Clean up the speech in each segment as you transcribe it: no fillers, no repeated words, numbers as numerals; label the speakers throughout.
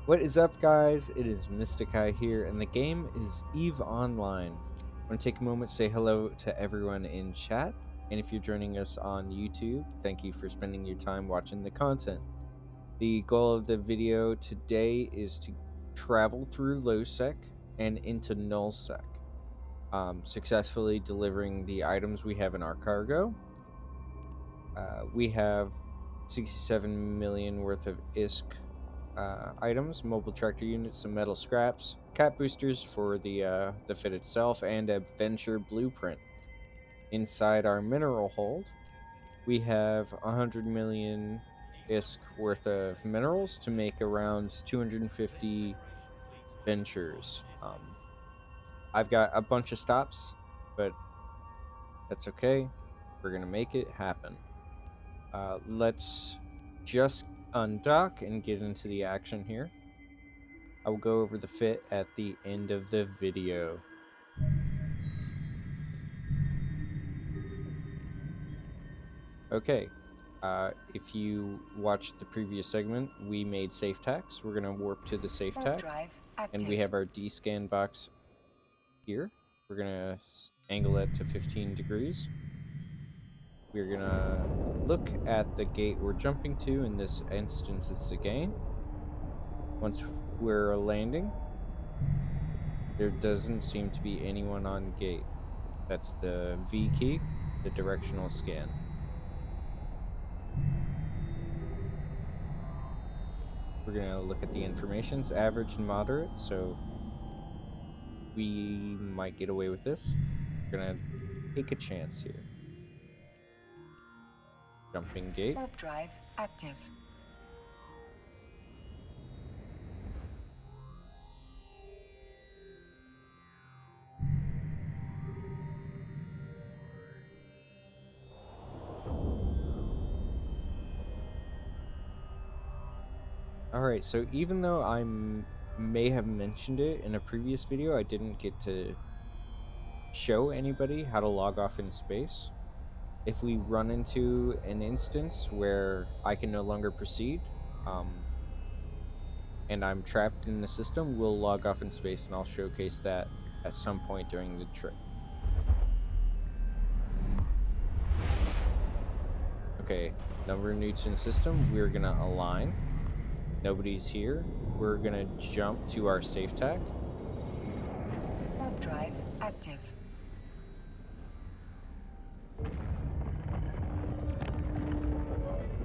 Speaker 1: What is up, guys? It is Mystikai here, and the game is EveOnline. I want to take a moment to say hello to everyone in chat, and if you're joining us on YouTube, thank you for spending your time watching the content. The goal of the video today is to travel through Null Sec and into Null Sec, successfully delivering the items we have in our cargo. We have 67 million worth of ISK items, mobile tractor units, some metal scraps, cap boosters for the fit itself, and a venture blueprint. Inside our mineral hold, we have 100 million ISK worth of minerals to make around 250 ventures. I've got a bunch of stops, but that's okay. We're gonna make it happen. Let's just undock and get into the action here. I will go over the fit at the end of the video. Okay, if you watched the previous segment, we made safe tacks. We're going to warp to the safe tack, and we have our D-scan box here. We're going to angle that to 15 degrees. We're going to look at the gate we're jumping to. In this instance, it's the gate. Once we're landing, there doesn't seem to be anyone on gate. That's the V key, the directional scan. We're going to look at the informations, average and moderate, so we might get away with this. We're going to take a chance here. Jumping gate.
Speaker 2: Warp drive active.
Speaker 1: Alright, so even though I may have mentioned it in a previous video, I didn't get to show anybody how to log off in space. If we run into an instance where I can no longer proceed, and I'm trapped in the system, we'll log off in space, and I'll showcase that at some point during the trip. Okay, number of newts in system, we're gonna align. Nobody's here. We're gonna jump to our safe tack.
Speaker 2: Warp drive active.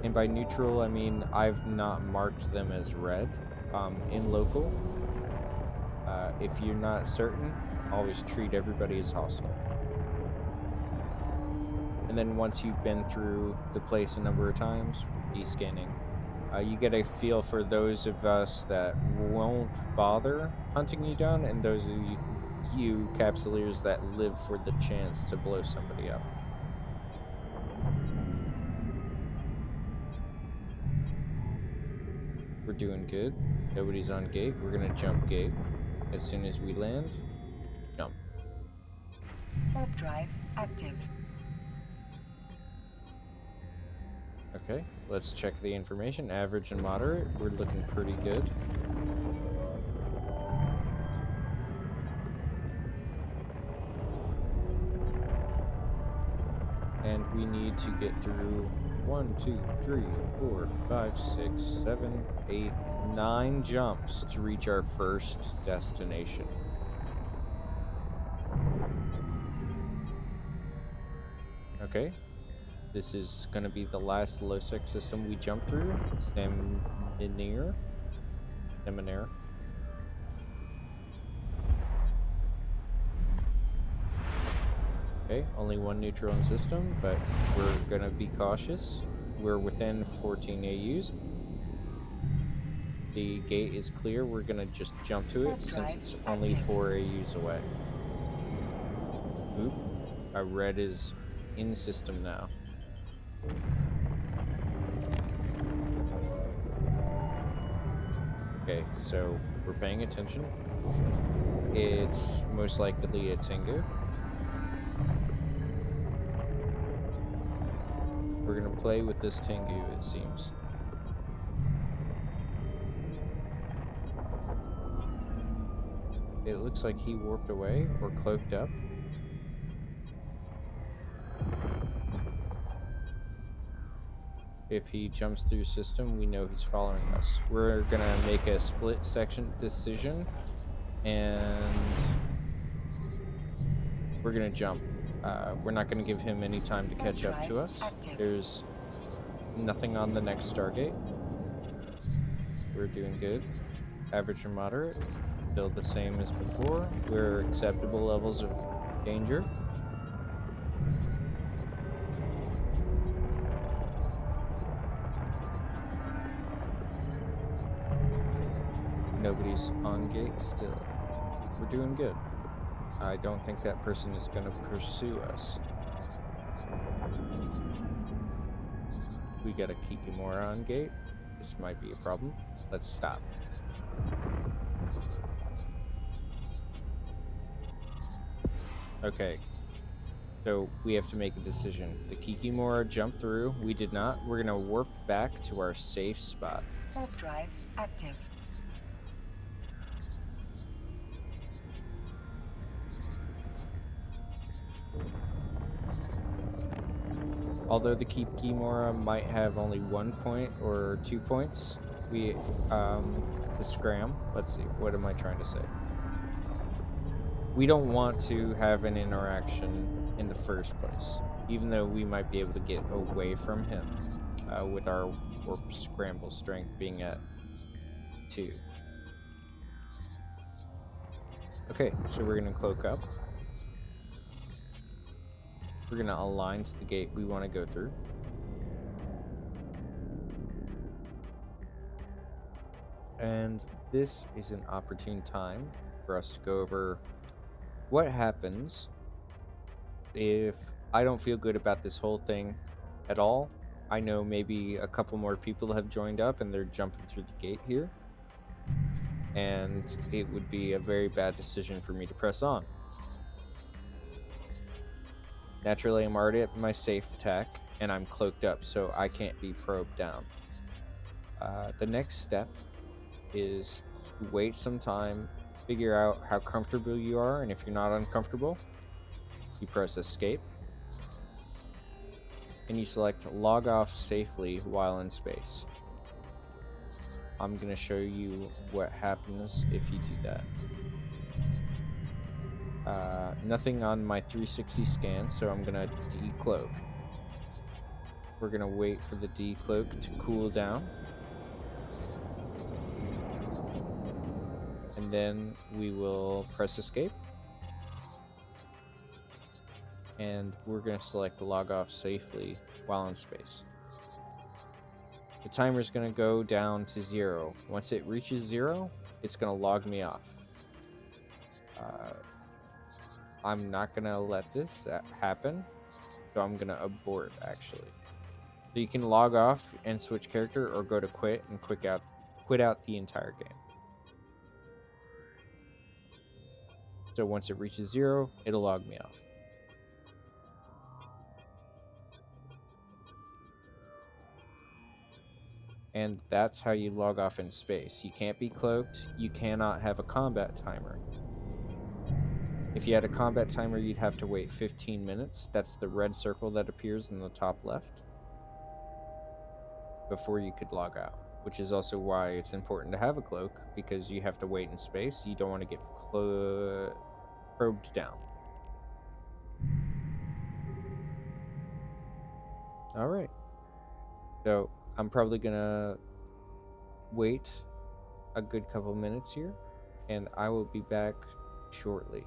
Speaker 1: And by neutral, I mean I've not marked them as red in local. If you're not certain, always treat everybody as hostile. And then once you've been through the place a number of times, descanning, you get a feel for those of us that won't bother hunting you down, and those of you Capsuleers that live for the chance to blow somebody up. We're doing good. Nobody's on gate. We're gonna jump gate. As soon as we land, jump.
Speaker 2: Warp drive active.
Speaker 1: Okay, let's check the information. Average and moderate. We're looking pretty good. And we need to get through 1, 2, 3, 4, 5, 6, 7, 8, 9 jumps to reach our first destination. Okay, this is going to be the last Null Sec system we jump through. Seminaire. Okay, only one neutral in system, but we're gonna be cautious. We're within 14 AUs. The gate is clear. We're gonna just jump to it since it's only 4 AUs away. Oop, our red is in system now. Okay, so we're paying attention. It's most likely a Tengu. We're gonna play with this Tengu, it seems. it looks like he warped away or cloaked up. If he jumps through system, we know he's following us. We're gonna make a split section decision, and we're gonna jump. We're not gonna give him any time to catch up to us. There's nothing on the next Stargate. We're doing good. Average or moderate. Still the same as before. We're acceptable levels of danger. Nobody's on gate still. We're doing good. I don't think that person is going to pursue us. We got a Kikimora on gate. This might be a problem. Let's stop. Okay. So we have to make a decision. The Kikimora jumped through. We did not. We're going to warp back to our safe spot.
Speaker 2: Warp drive active.
Speaker 1: Although the Kikimora might have only 1 point or 2 points, we to scram. Let's see. What am I trying to say? We don't want to have an interaction in the first place, even though we might be able to get away from him with our warp scramble strength being at 2. Okay, so we're going to cloak up. We're going to align to the gate we want to go through. And this is an opportune time for us to go over what happens if I don't feel good about this whole thing at all. I know maybe a couple more people have joined up and they're jumping through the gate here. And it would be a very bad decision for me to press on. Naturally, I'm already at my safe attack, and I'm cloaked up, so I can't be probed down. The next step is to wait some time, figure out how comfortable you are, and if you're not uncomfortable, you press escape, and you select log off safely while in space. I'm going to show you what happens if you do that. Nothing on my 360 scan, so I'm gonna decloak. We're gonna wait for the decloak to cool down, and then we will press escape, and we're gonna select log off safely while in space. The timer is gonna go down to 0. Once it reaches 0, it's gonna log me off. I'm not gonna let this happen, so I'm gonna abort actually. So you can log off and switch character, or go to quit and quit out the entire game. So once it reaches 0, it'll log me off. And that's how you log off in space. You can't be cloaked. You cannot have a combat timer. If you had a combat timer, you'd have to wait 15 minutes. That's the red circle that appears in the top left before you could log out, which is also why it's important to have a cloak, because you have to wait in space. You don't want to get probed down. All right. So I'm probably going to wait a good couple minutes here, and I will be back shortly.